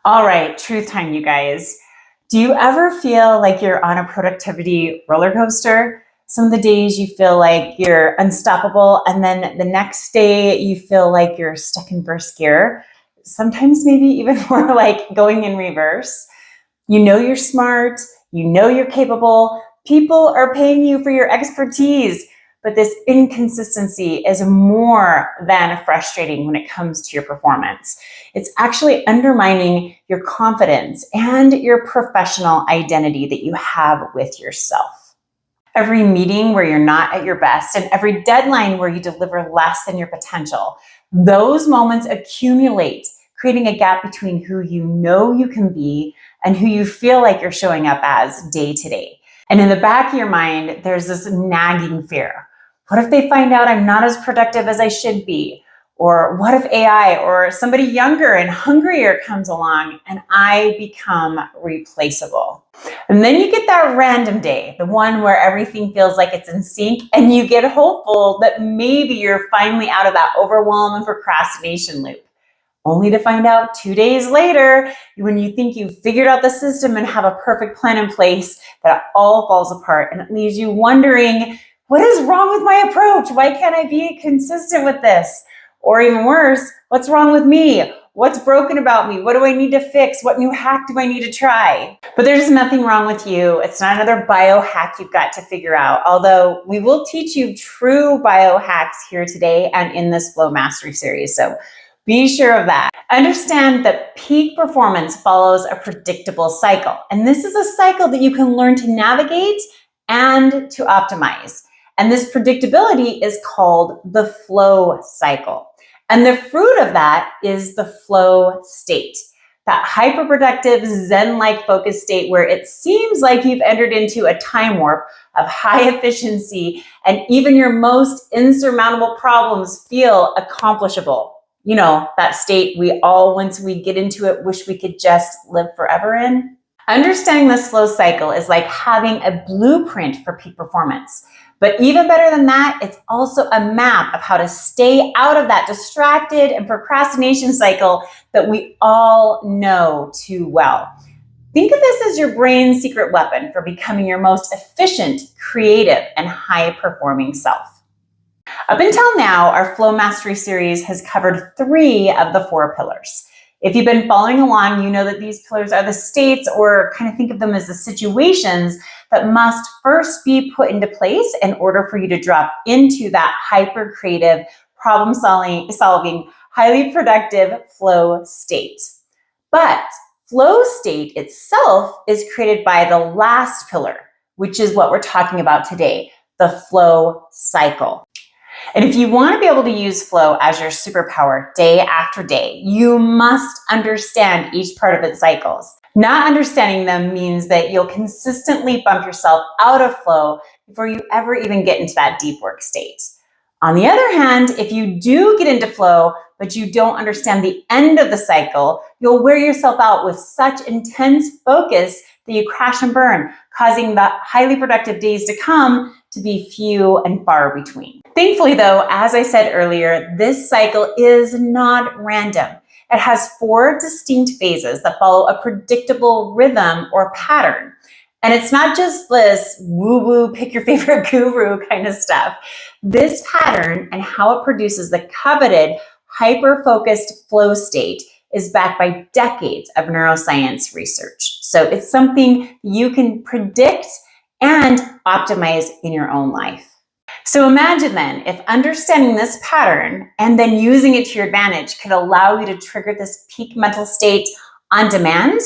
All right, truth time, you guys. Do you ever feel like you're on a productivity roller coaster? Some of the days you feel like you're unstoppable, and then the next day you feel like you're stuck in first gear. Sometimes, maybe even more like going in reverse. You know you're smart, you know you're capable, people are paying you for your expertise, but this inconsistency is more than frustrating when it comes to your performance. It's actually undermining your confidence and your professional identity that you have with yourself. Every meeting where you're not at your best and every deadline where you deliver less than your potential, those moments accumulate, creating a gap between who you know you can be and who you feel like you're showing up as day to day. And in the back of your mind, there's this nagging fear. What if they find out I'm not as productive as I should be? Or what if AI or somebody younger and hungrier comes along and I become replaceable? And then you get that random day, the one where everything feels like it's in sync, and you get hopeful that maybe you're finally out of that overwhelm and procrastination loop. Only to find out 2 days later, when you think you've figured out the system and have a perfect plan in place, that it all falls apart and it leaves you wondering, what is wrong with my approach? Why can't I be consistent with this? Or even worse, what's wrong with me? What's broken about me? What do I need to fix? What new hack do I need to try? But there's nothing wrong with you. It's not another biohack you've got to figure out, although we will teach you true biohacks here today and in this Flow Mastery series. So be sure of that. Understand that peak performance follows a predictable cycle. And this is a cycle that you can learn to navigate and to optimize. And this predictability is called the flow cycle. And the fruit of that is the flow state, that hyperproductive Zen-like focus state where it seems like you've entered into a time warp of high efficiency and even your most insurmountable problems feel accomplishable. You know, that state we all, once we get into it, wish we could just live forever in. Understanding this flow cycle is like having a blueprint for peak performance. But even better than that, it's also a map of how to stay out of that distracted and procrastination cycle that we all know too well. Think of this as your brain's secret weapon for becoming your most efficient, creative, and high-performing self. Up until now, our Flow Mastery series has covered 3 of the 4 pillars. If you've been following along, you know that these pillars are the states, or kind of think of them as the situations that must first be put into place in order for you to drop into that hyper creative, problem solving, highly productive flow state. But flow state itself is created by the last pillar, which is what we're talking about today, the flow cycle. And if you want to be able to use flow as your superpower day after day, you must understand each part of its cycles. Not understanding them means that you'll consistently bump yourself out of flow before you ever even get into that deep work state. On the other hand, if you do get into flow, but you don't understand the end of the cycle, you'll wear yourself out with such intense focus that you crash and burn, causing the highly productive days to come to be few and far between. Thankfully, though, as I said earlier, this cycle is not random. It has 4 distinct phases that follow a predictable rhythm or pattern. And it's not just this woo-woo, pick your favorite guru kind of stuff. This pattern and how it produces the coveted, hyper-focused flow state is backed by decades of neuroscience research. So it's something you can predict and optimize in your own life. So imagine then if understanding this pattern and then using it to your advantage could allow you to trigger this peak mental state on demand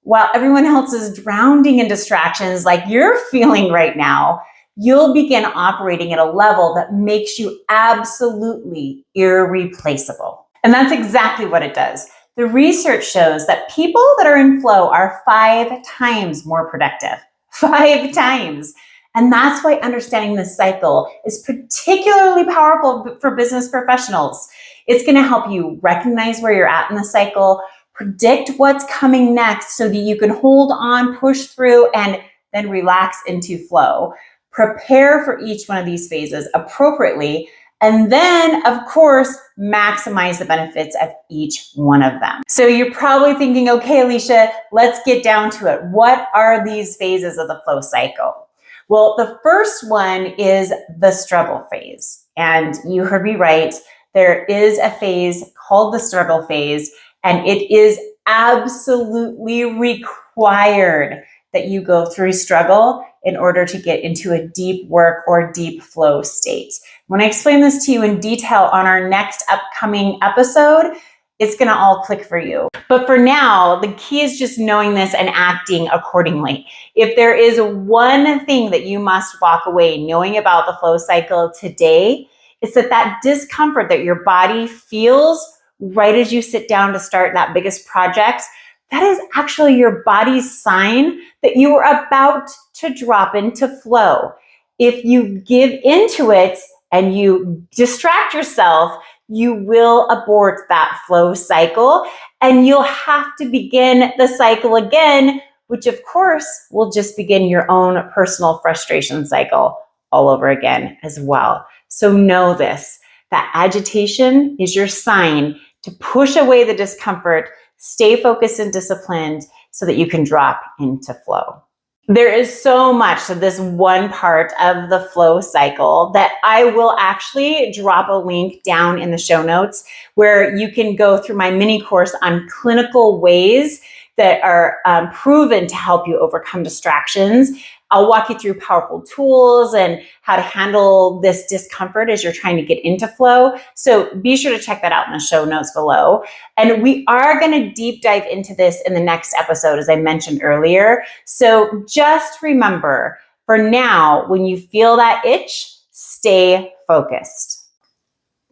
while everyone else is drowning in distractions like you're feeling right now. You'll begin operating at a level that makes you absolutely irreplaceable. And that's exactly what it does. The research shows that people that are in flow are 5 times more productive. 5 times. And that's why understanding this cycle is particularly powerful for business professionals. It's going to help you recognize where you're at in the cycle, predict what's coming next so that you can hold on, push through, and then relax into flow. Prepare for each one of these phases appropriately, And then, of course, maximize the benefits of each one of them. So you're probably thinking, okay, Alicia, let's get down to it. What are these phases of the flow cycle? Well, the first one is the struggle phase. And you heard me right. There is a phase called the struggle phase, and it is absolutely required that you go through struggle in order to get into a deep work or deep flow state. When I explain this to you in detail on our next upcoming episode, it's going to all click for you. But for now, the key is just knowing this and acting accordingly. If there is one thing that you must walk away knowing about the flow cycle today, it's that discomfort that your body feels right as you sit down to start that biggest project, that is actually your body's sign that you are about to drop into flow. If you give into it and you distract yourself, you will abort that flow cycle and you'll have to begin the cycle again, which of course will just begin your own personal frustration cycle all over again as well. So know this, that agitation is your sign to push away the discomfort, stay focused and disciplined so that you can drop into flow. There is so much to this one part of the flow cycle that I will actually drop a link down in the show notes where you can go through my mini course on clinical ways that are proven to help you overcome distractions. I'll walk you through powerful tools and how to handle this discomfort as you're trying to get into flow. So be sure to check that out in the show notes below. And we are going to deep dive into this in the next episode, as I mentioned earlier. So just remember, for now, when you feel that itch, stay focused.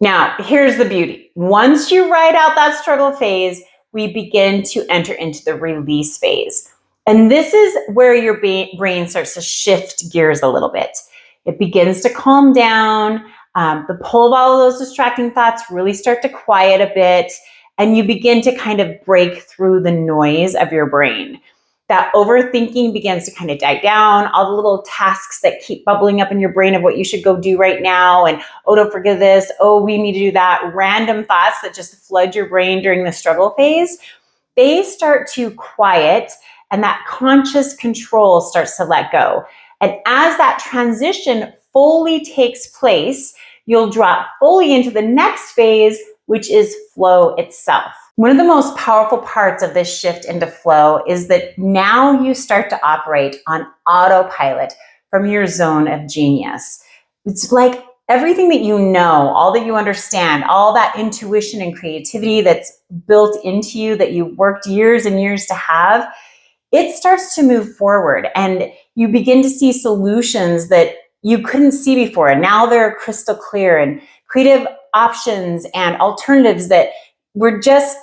Now, here's the beauty. Once you ride out that struggle phase, we begin to enter into the release phase. And this is where your brain starts to shift gears a little bit. It begins to calm down. The pull of all of those distracting thoughts really start to quiet a bit. And you begin to kind of break through the noise of your brain. That overthinking begins to kind of die down. All the little tasks that keep bubbling up in your brain of what you should go do right now. And, oh, don't forget this. Oh, we need to do that. Random thoughts that just flood your brain during the struggle phase. They start to quiet. And that conscious control starts to let go. And as that transition fully takes place, you'll drop fully into the next phase, which is flow itself. One of the most powerful parts of this shift into flow is that now you start to operate on autopilot from your zone of genius. It's like everything that you know, all that you understand, all that intuition and creativity that's built into you that you worked years and years to have, it starts to move forward and you begin to see solutions that you couldn't see before. And now they're crystal clear, and creative options and alternatives that were just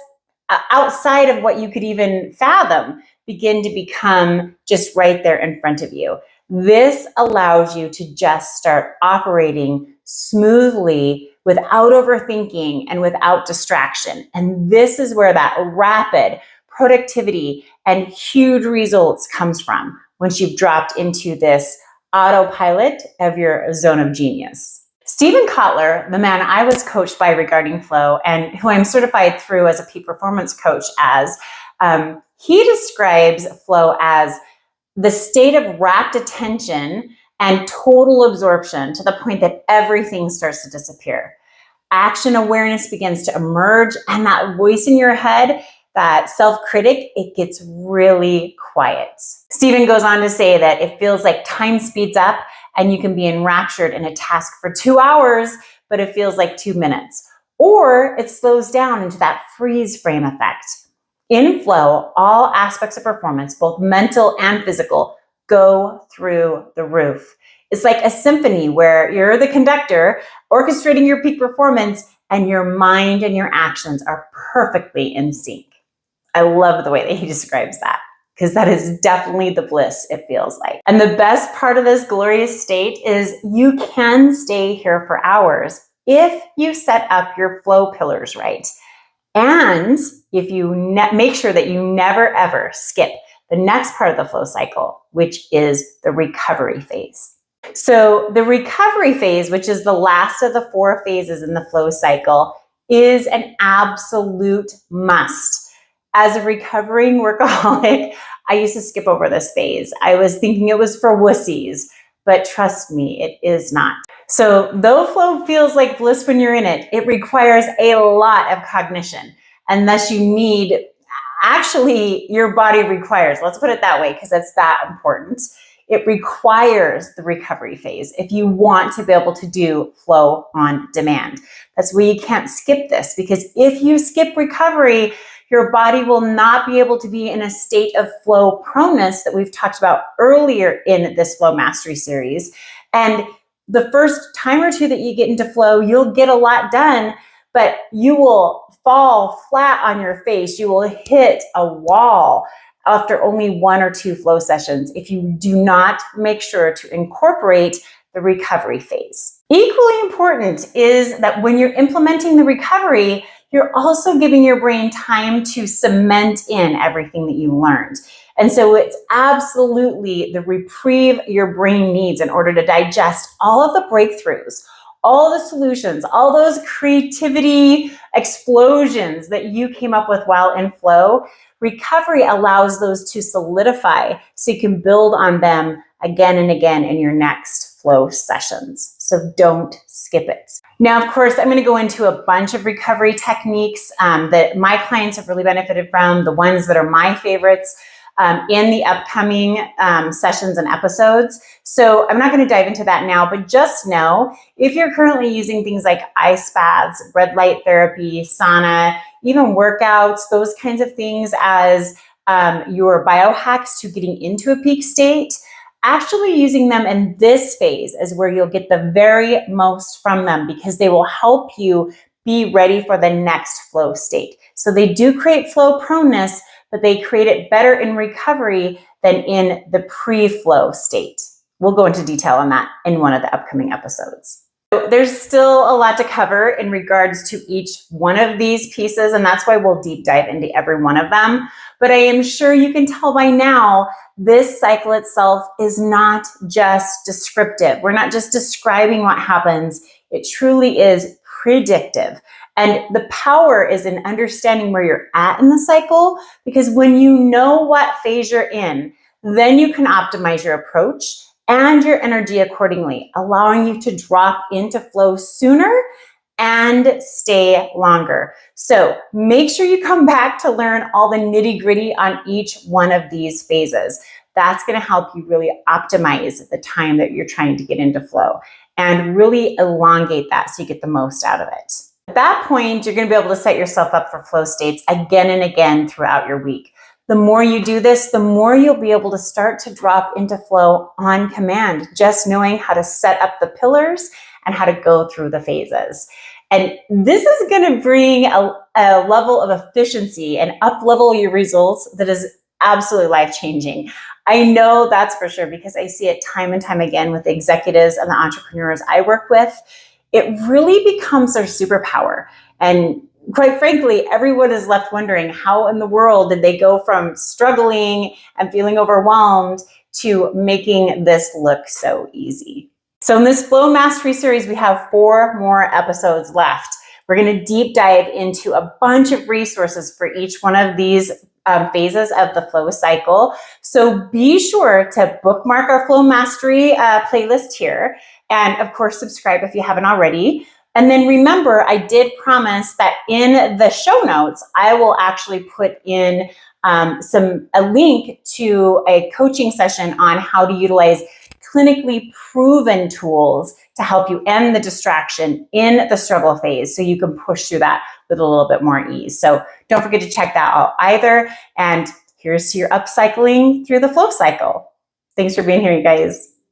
outside of what you could even fathom begin to become just right there in front of you. This allows you to just start operating smoothly without overthinking and without distraction. And this is where that rapid productivity and huge results comes from once you've dropped into this autopilot of your zone of genius. Stephen Kotler, the man I was coached by regarding flow and who I'm certified through as a peak performance coach as, he describes flow as the state of rapt attention and total absorption to the point that everything starts to disappear. Action awareness begins to emerge, and that voice in your head, that self-critic, it gets really quiet. Stephen goes on to say that it feels like time speeds up and you can be enraptured in a task for 2 hours, but it feels like 2 minutes. Or it slows down into that freeze frame effect. In flow, all aspects of performance, both mental and physical, go through the roof. It's like a symphony where you're the conductor orchestrating your peak performance and your mind and your actions are perfectly in sync. I love the way that he describes that, because that is definitely the bliss it feels like. And the best part of this glorious state is you can stay here for hours if you set up your flow pillars right. And if you make sure that you never ever skip the next part of the flow cycle, which is the recovery phase. So the recovery phase, which is the last of the 4 phases in the flow cycle, is an absolute must. As a recovering workaholic, I used to skip over this phase. I was thinking it was for wussies, but trust me, it is not. So though flow feels like bliss when you're in it, it requires a lot of cognition, and thus you need, actually your body requires, let's put it that way because it's that important. It requires the recovery phase if you want to be able to do flow on demand. That's why you can't skip this, because if you skip recovery, your body will not be able to be in a state of flow proneness that we've talked about earlier in this Flow Mastery series. And the first time or two that you get into flow, you'll get a lot done, but you will fall flat on your face. You will hit a wall after only 1 or 2 flow sessions if you do not make sure to incorporate the recovery phase. Equally important is that when you're implementing the recovery, you're also giving your brain time to cement in everything that you learned. And so it's absolutely the reprieve your brain needs in order to digest all of the breakthroughs, all the solutions, all those creativity explosions that you came up with while in flow. Recovery allows those to solidify so you can build on them again and again in your next flow sessions. So don't skip it. Now, of course, I'm going to go into a bunch of recovery techniques that my clients have really benefited from, the ones that are my favorites in the upcoming sessions and episodes. So I'm not going to dive into that now, but just know if you're currently using things like ice baths, red light therapy, sauna, even workouts, those kinds of things as your biohacks to getting into a peak state, actually using them in this phase is where you'll get the very most from them, because they will help you be ready for the next flow state. So they do create flow proneness, but they create it better in recovery than in the pre-flow state. We'll go into detail on that in one of the upcoming episodes. So there's still a lot to cover in regards to each one of these pieces, and that's why we'll deep dive into every one of them. But I am sure you can tell by now, this cycle itself is not just descriptive. We're not just describing what happens. It truly is predictive. And the power is in understanding where you're at in the cycle, because when you know what phase you're in, then you can optimize your approach and your energy accordingly, allowing you to drop into flow sooner and stay longer. So make sure you come back to learn all the nitty-gritty on each one of these phases. That's going to help you really optimize the time that you're trying to get into flow and really elongate that so you get the most out of it. At that point, you're going to be able to set yourself up for flow states again and again throughout your week. The more you do this, the more you'll be able to start to drop into flow on command, just knowing how to set up the pillars and how to go through the phases. And this is going to bring a level of efficiency and up-level your results that is absolutely life-changing. I know that's for sure, because I see it time and time again with the executives and the entrepreneurs I work with. It really becomes their superpower. And quite frankly, everyone is left wondering, how in the world did they go from struggling and feeling overwhelmed to making this look so easy? So in this Flow Mastery series, we have 4 more episodes left. We're going to deep dive into a bunch of resources for each one of these phases of the flow cycle. So be sure to bookmark our Flow Mastery playlist here. And of course, subscribe if you haven't already. And then remember, I did promise that in the show notes, I will actually put in a link to a coaching session on how to utilize clinically proven tools to help you end the distraction in the struggle phase so you can push through that with a little bit more ease. So don't forget to check that out either. And here's to your upcycling through the flow cycle. Thanks for being here, you guys.